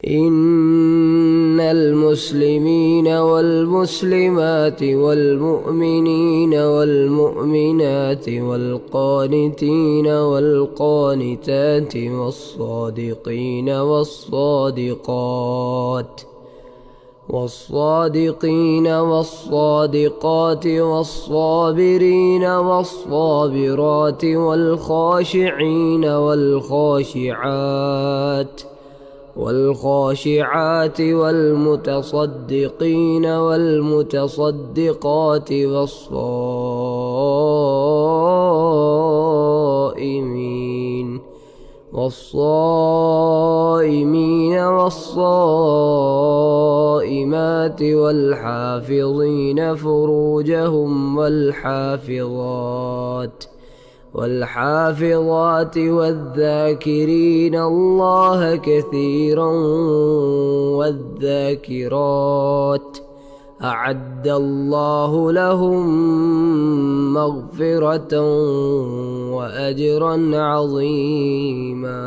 إن المسلمين والمسلمات والمؤمنين والمؤمنات والقانتين والقانتات والصادقين والصادقات والصابرين والصابرات والخاشعين والخاشعات والمتصدقين والمتصدقات والصائمين والصائمات والحافظين فروجهم والحافظات والذاكرين الله كثيرا والذاكرات أعد الله لهم مغفرة وأجرا عظيما.